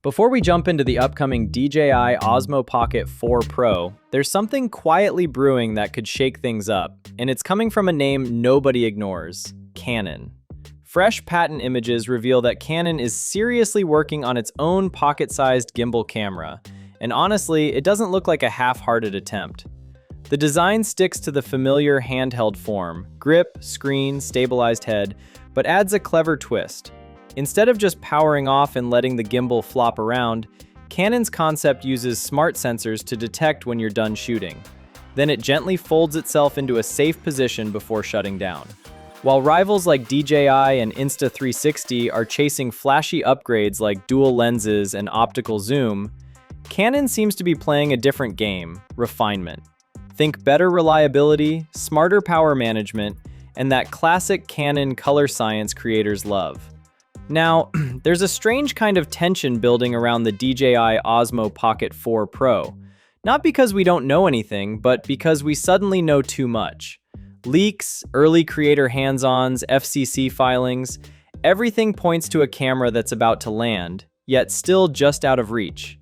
Before we jump into the upcoming DJI Osmo Pocket 4 Pro, there's something quietly brewing that could shake things up, and it's coming from a name nobody ignores: Canon. Fresh patent images reveal that Canon is seriously working on its own pocket-sized gimbal camera, and honestly, it doesn't look like a half-hearted attempt. The design sticks to the familiar handheld form: grip, screen, stabilized head, but adds a clever twist. Instead of just powering off and letting the gimbal flop around, Canon's concept uses smart sensors to detect when you're done shooting. Then it gently folds itself into a safe position before shutting down. While rivals like DJI and Insta360 are chasing flashy upgrades like dual lenses and optical zoom, Canon seems to be playing a different game: refinement. Think better reliability, smarter power management, and that classic Canon color science creators love. Now, there's a strange kind of tension building around the DJI Osmo Pocket 4 Pro. Not because we don't know anything, but because we suddenly know too much. Leaks, early creator hands-ons, FCC filings, everything points to a camera that's about to land, yet still just out of reach.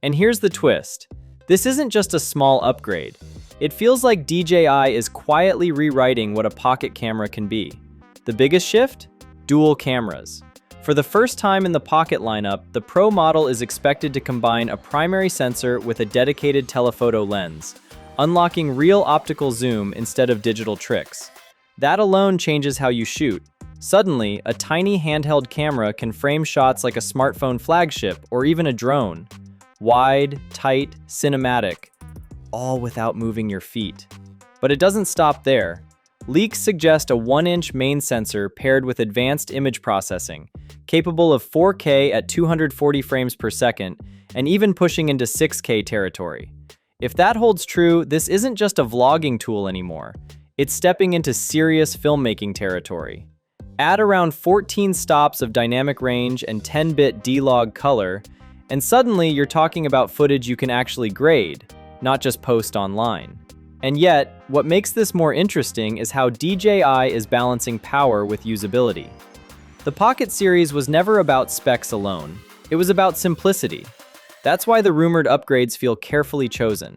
And here's the twist: this isn't just a small upgrade. It feels like DJI is quietly rewriting what a pocket camera can be. The biggest shift? Dual cameras. For the first time in the Pocket lineup, the Pro model is expected to combine a primary sensor with a dedicated telephoto lens, unlocking real optical zoom instead of digital tricks. That alone changes how you shoot. Suddenly, a tiny handheld camera can frame shots like a smartphone flagship or even a drone. Wide, tight, cinematic, all without moving your feet. But it doesn't stop there. Leaks suggest a 1-inch main sensor paired with advanced image processing, capable of 4K at 240 frames per second, and even pushing into 6K territory. If that holds true, this isn't just a vlogging tool anymore. It's stepping into serious filmmaking territory. Add around 14 stops of dynamic range and 10-bit D-Log color, and suddenly you're talking about footage you can actually grade, not just post online. And yet, what makes this more interesting is how DJI is balancing power with usability. The Pocket series was never about specs alone. It was about simplicity. That's why the rumored upgrades feel carefully chosen.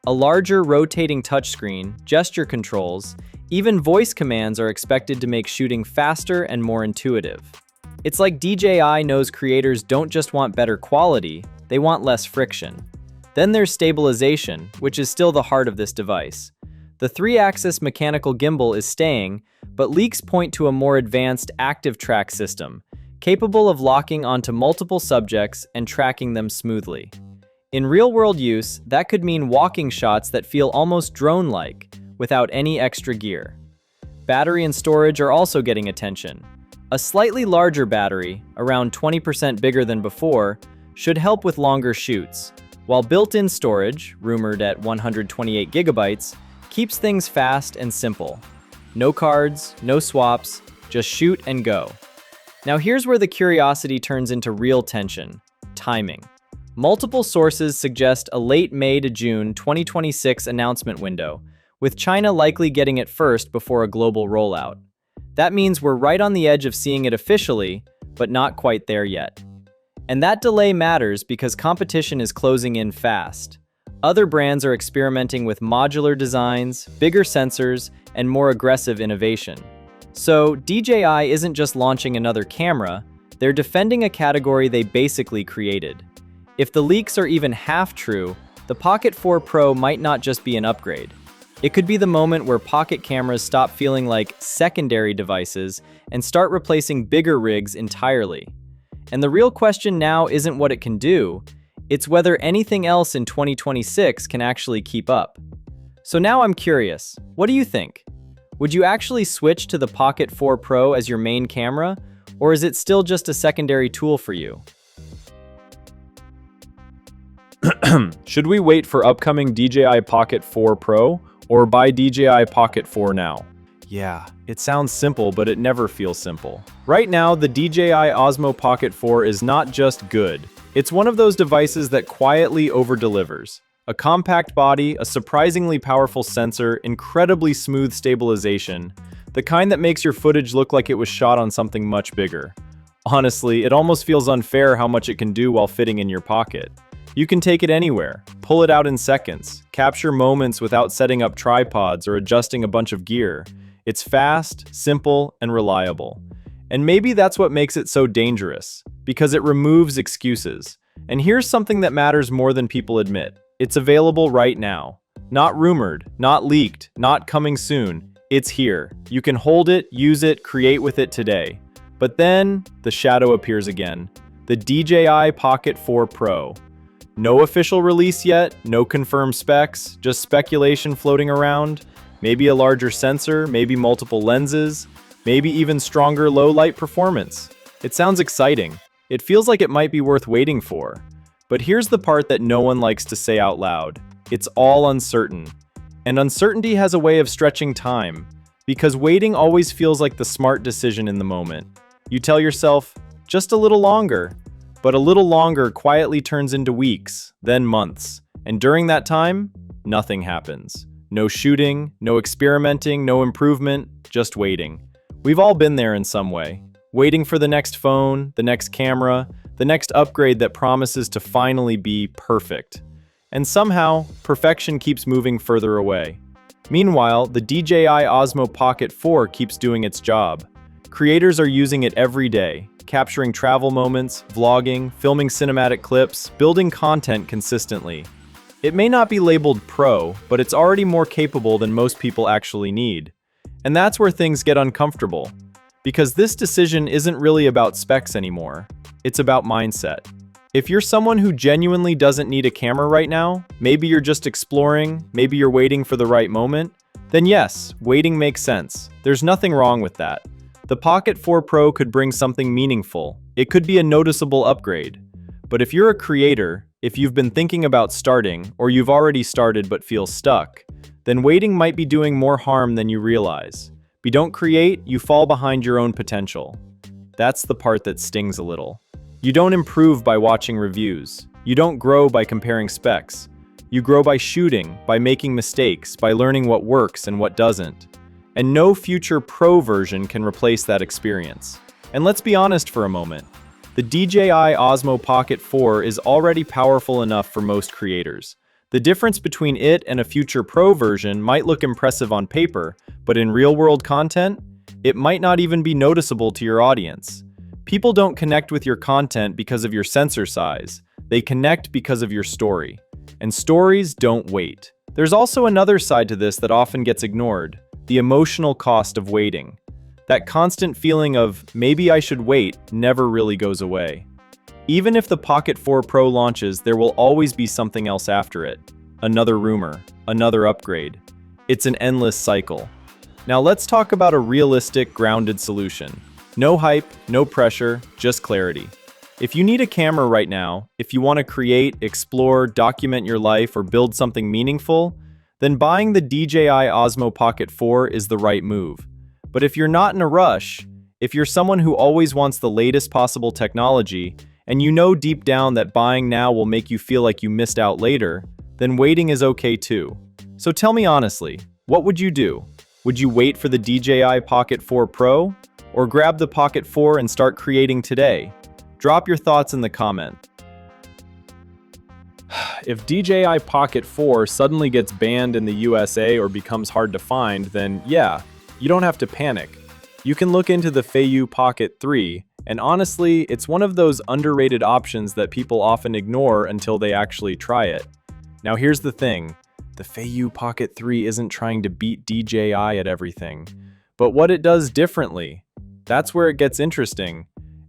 A larger rotating touchscreen, gesture controls, even voice commands are expected to make shooting faster and more intuitive. It's like DJI knows creators don't just want better quality, they want less friction. Then there's stabilization, which is still the heart of this device. The 3-axis mechanical gimbal is staying, but leaks point to a more advanced active track system, capable of locking onto multiple subjects and tracking them smoothly. In real-world use, that could mean walking shots that feel almost drone-like, without any extra gear. Battery and storage are also getting attention. A slightly larger battery, around 20% bigger than before, should help with longer shoots, while built-in storage, rumored at 128 gigabytes, keeps things fast and simple. No cards, no swaps, just shoot and go. Now here's where the curiosity turns into real tension: timing. Multiple sources suggest a late May to June 2026 announcement window, with China likely getting it first before a global rollout. That means we're right on the edge of seeing it officially, but not quite there yet. And that delay matters because competition is closing in fast. Other brands are experimenting with modular designs, bigger sensors, and more aggressive innovation. So DJI isn't just launching another camera, they're defending a category they basically created. If the leaks are even half true, the Pocket 4 Pro might not just be an upgrade. It could be the moment where pocket cameras stop feeling like secondary devices and start replacing bigger rigs entirely. And the real question now isn't what it can do, it's whether anything else in 2026 can actually keep up. So now I'm curious, what do you think? Would you actually switch to the Pocket 4 Pro as your main camera, or is it still just a secondary tool for you? Should we wait for upcoming DJI Pocket 4 Pro, or buy DJI Pocket 4 now? Yeah, it sounds simple, but it never feels simple. Right now, the DJI Osmo Pocket 4 is not just good. It's one of those devices that quietly over-delivers. A compact body, a surprisingly powerful sensor, incredibly smooth stabilization, the kind that makes your footage look like it was shot on something much bigger. Honestly, it almost feels unfair how much it can do while fitting in your pocket. You can take it anywhere, pull it out in seconds, capture moments without setting up tripods or adjusting a bunch of gear. It's fast, simple, and reliable. And maybe that's what makes it so dangerous, because it removes excuses. And here's something that matters more than people admit. It's available right now. Not rumored, not leaked, not coming soon. It's here. You can hold it, use it, create with it today. But then, the shadow appears again. The DJI Pocket 4 Pro. No official release yet, no confirmed specs, just speculation floating around. Maybe a larger sensor, maybe multiple lenses, maybe even stronger low-light performance. It sounds exciting. It feels like it might be worth waiting for. But here's the part that no one likes to say out loud. It's all uncertain. And uncertainty has a way of stretching time, because waiting always feels like the smart decision in the moment. You tell yourself, just a little longer. But a little longer quietly turns into weeks, then months. And during that time, nothing happens. No shooting, no experimenting, no improvement, just waiting. We've all been there in some way. Waiting for the next phone, the next camera, the next upgrade that promises to finally be perfect. And somehow, perfection keeps moving further away. Meanwhile, the DJI Osmo Pocket 4 keeps doing its job. Creators are using it every day, capturing travel moments, vlogging, filming cinematic clips, building content consistently. It may not be labeled pro, but it's already more capable than most people actually need. And that's where things get uncomfortable. Because this decision isn't really about specs anymore. It's about mindset. If you're someone who genuinely doesn't need a camera right now, maybe you're just exploring, maybe you're waiting for the right moment, then yes, waiting makes sense. There's nothing wrong with that. The Pocket 4 Pro could bring something meaningful. It could be a noticeable upgrade. But if you're a creator, if you've been thinking about starting, or you've already started but feel stuck, then waiting might be doing more harm than you realize. If you don't create, you fall behind your own potential. That's the part that stings a little. You don't improve by watching reviews. You don't grow by comparing specs. You grow by shooting, by making mistakes, by learning what works and what doesn't. And no future pro version can replace that experience. And let's be honest for a moment. The DJI Osmo Pocket 4 is already powerful enough for most creators. The difference between it and a future pro version might look impressive on paper, but in real-world content, it might not even be noticeable to your audience. People don't connect with your content because of your sensor size. They connect because of your story. And stories don't wait. There's also another side to this that often gets ignored. The emotional cost of waiting. That constant feeling of, maybe I should wait, never really goes away. Even if the Pocket 4 Pro launches, there will always be something else after it. Another rumor, another upgrade. It's an endless cycle. Now let's talk about a realistic, grounded solution. No hype, no pressure, just clarity. If you need a camera right now, if you want to create, explore, document your life, or build something meaningful, then buying the DJI Osmo Pocket 4 is the right move. But if you're not in a rush, if you're someone who always wants the latest possible technology, and you know deep down that buying now will make you feel like you missed out later, then waiting is okay too. So tell me honestly, what would you do? Would you wait for the DJI Pocket 4 Pro? Or grab the Pocket 4 and start creating today? Drop your thoughts in the comment. If DJI Pocket 4 suddenly gets banned in the USA or becomes hard to find, then yeah, you don't have to panic. You can look into the Feiyu Pocket 3, and honestly, it's one of those underrated options that people often ignore until they actually try it. Now here's the thing, the Feiyu Pocket 3 isn't trying to beat DJI at everything, but what it does differently. That's where it gets interesting.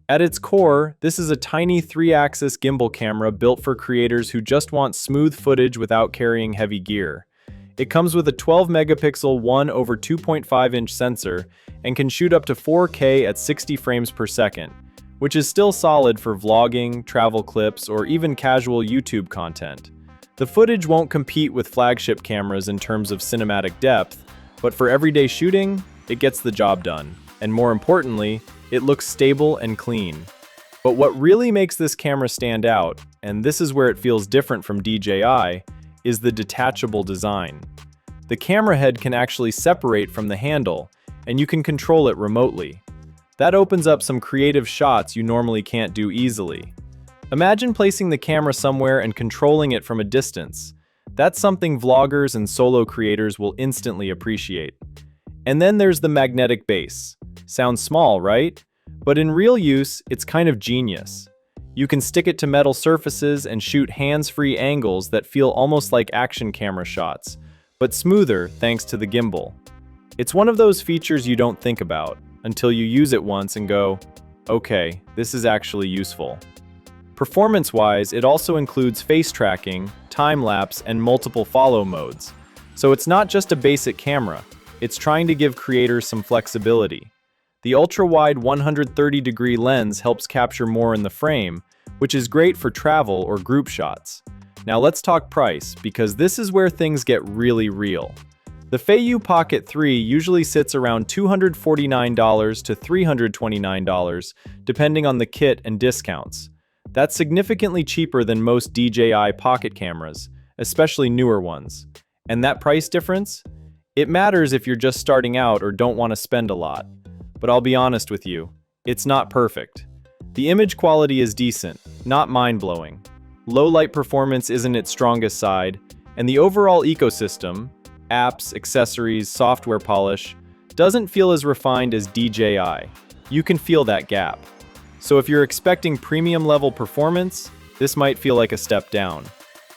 At its core, this is a tiny 3-axis gimbal camera built for creators who just want smooth footage without carrying heavy gear. It comes with a 12-megapixel 1/2.5-inch sensor and can shoot up to 4K at 60 frames per second, which is still solid for vlogging, travel clips, or even casual YouTube content. The footage won't compete with flagship cameras in terms of cinematic depth, but for everyday shooting, it gets the job done. And more importantly, it looks stable and clean. But what really makes this camera stand out, and this is where it feels different from DJI, is the detachable design. The camera head can actually separate from the handle, and you can control it remotely. That opens up some creative shots you normally can't do easily. Imagine placing the camera somewhere and controlling it from a distance. That's something vloggers and solo creators will instantly appreciate. And then there's the magnetic base. Sounds small, right? But in real use, it's kind of genius. You can stick it to metal surfaces and shoot hands-free angles that feel almost like action camera shots, but smoother thanks to the gimbal. It's one of those features you don't think about until you use it once and go, okay, this is actually useful. Performance-wise, it also includes face tracking, time-lapse, and multiple follow modes. So it's not just a basic camera, it's trying to give creators some flexibility. The ultra-wide 130-degree lens helps capture more in the frame, which is great for travel or group shots. Now let's talk price, because this is where things get really real. The DJI Pocket 3 usually sits around $249 to $329, depending on the kit and discounts. That's significantly cheaper than most DJI Pocket cameras, especially newer ones. And that price difference? It matters if you're just starting out or don't want to spend a lot. But I'll be honest with you, it's not perfect. The image quality is decent, not mind-blowing. Low light performance isn't its strongest side, and the overall ecosystem, apps, accessories, software polish, doesn't feel as refined as DJI. You can feel that gap. So if you're expecting premium level performance, this might feel like a step down.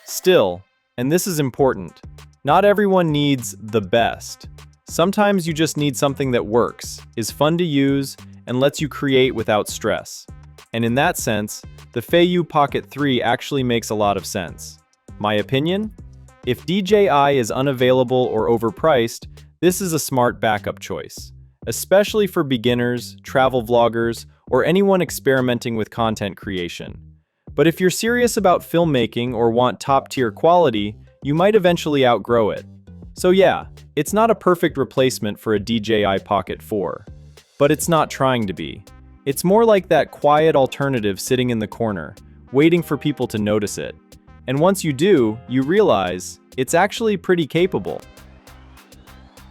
Still, and this is important, not everyone needs the best. Sometimes you just need something that works, is fun to use, and lets you create without stress. And in that sense, the DJI Pocket 3 actually makes a lot of sense. My opinion? If DJI is unavailable or overpriced, this is a smart backup choice, especially for beginners, travel vloggers, or anyone experimenting with content creation. But if you're serious about filmmaking or want top-tier quality, you might eventually outgrow it. So yeah, it's not a perfect replacement for a DJI Pocket 4, but it's not trying to be. It's more like that quiet alternative sitting in the corner, waiting for people to notice it. And once you do, you realize it's actually pretty capable.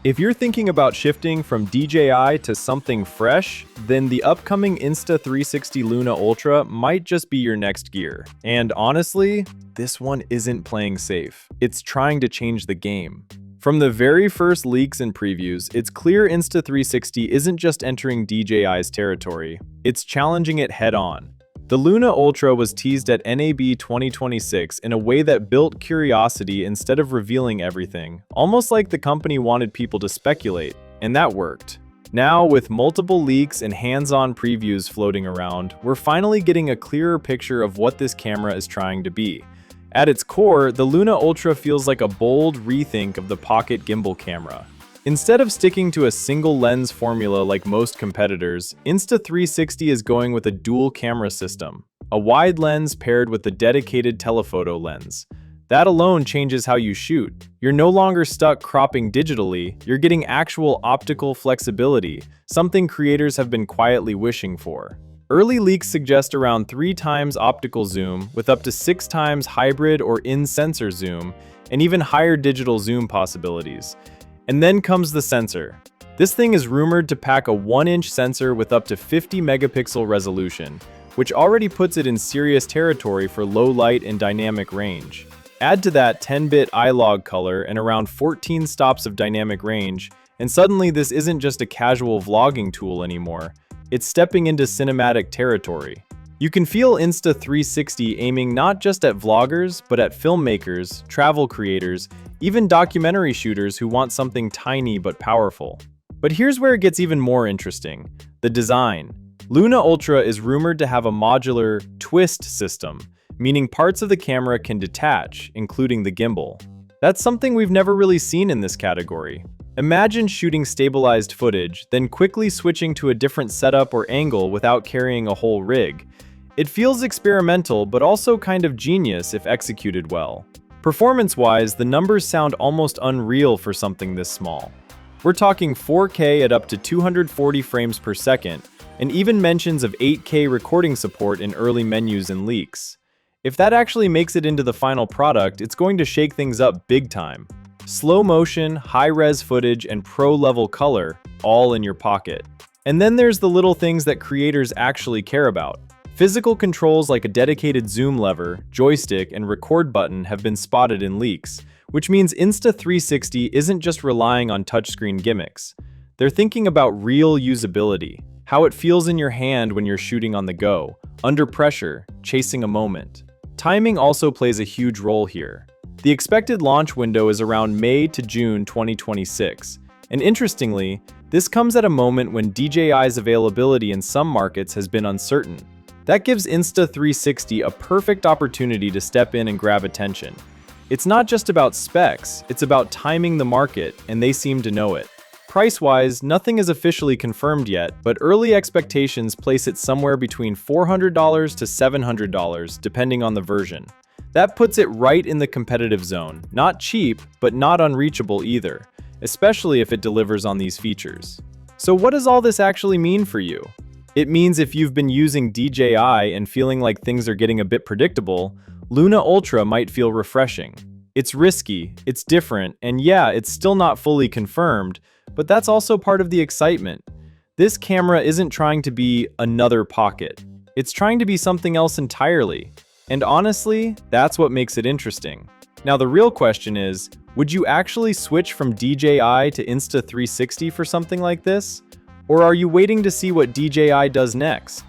If you're thinking about shifting from DJI to something fresh, then the upcoming Insta360 Luna Ultra might just be your next gear. And honestly, this one isn't playing safe. It's trying to change the game. From the very first leaks and previews, it's clear Insta360 isn't just entering DJI's territory, it's challenging it head-on. The Luna Ultra was teased at NAB 2026 in a way that built curiosity instead of revealing everything, almost like the company wanted people to speculate, and that worked. Now, with multiple leaks and hands-on previews floating around, we're finally getting a clearer picture of what this camera is trying to be. At its core, the Luna Ultra feels like a bold rethink of the Pocket gimbal camera. Instead of sticking to a single lens formula like most competitors, Insta360 is going with a dual camera system, a wide lens paired with a dedicated telephoto lens. That alone changes how you shoot. You're no longer stuck cropping digitally, you're getting actual optical flexibility, something creators have been quietly wishing for. Early leaks suggest around 3 times optical zoom, with up to 6 times hybrid or in-sensor zoom, and even higher digital zoom possibilities. And then comes the sensor. This thing is rumored to pack a 1-inch sensor with up to 50 megapixel resolution, which already puts it in serious territory for low light and dynamic range. Add to that 10-bit eye-log color and around 14 stops of dynamic range, and suddenly this isn't just a casual vlogging tool anymore. It's stepping into cinematic territory. You can feel Insta360 aiming not just at vloggers, but at filmmakers, travel creators, even documentary shooters who want something tiny but powerful. But here's where it gets even more interesting: the design. Luna Ultra is rumored to have a modular twist system, meaning parts of the camera can detach, including the gimbal. That's something we've never really seen in this category. Imagine shooting stabilized footage, then quickly switching to a different setup or angle without carrying a whole rig. It feels experimental, but also kind of genius if executed well. Performance-wise, the numbers sound almost unreal for something this small. We're talking 4K at up to 240 frames per second, and even mentions of 8K recording support in early menus and leaks. If that actually makes it into the final product, it's going to shake things up big time. Slow motion, high-res footage, and pro-level color, all in your pocket. And then there's the little things that creators actually care about. Physical controls like a dedicated zoom lever, joystick, and record button have been spotted in leaks, which means Insta360 isn't just relying on touchscreen gimmicks. They're thinking about real usability, how it feels in your hand when you're shooting on the go, under pressure, chasing a moment. Timing also plays a huge role here. The expected launch window is around May to June 2026, and interestingly, this comes at a moment when DJI's availability in some markets has been uncertain. That gives Insta360 a perfect opportunity to step in and grab attention. It's not just about specs, it's about timing the market, and they seem to know it. Price-wise, nothing is officially confirmed yet, but early expectations place it somewhere between $400 to $700, depending on the version. That puts it right in the competitive zone. Not cheap, but not unreachable either, especially if it delivers on these features. So what does all this actually mean for you? It means if you've been using DJI and feeling like things are getting a bit predictable, Luna Ultra might feel refreshing. It's risky, it's different, and yeah, it's still not fully confirmed, but that's also part of the excitement. This camera isn't trying to be another Pocket. It's trying to be something else entirely. And honestly, that's what makes it interesting. Now the real question is, would you actually switch from DJI to Insta360 for something like this? Or are you waiting to see what DJI does next?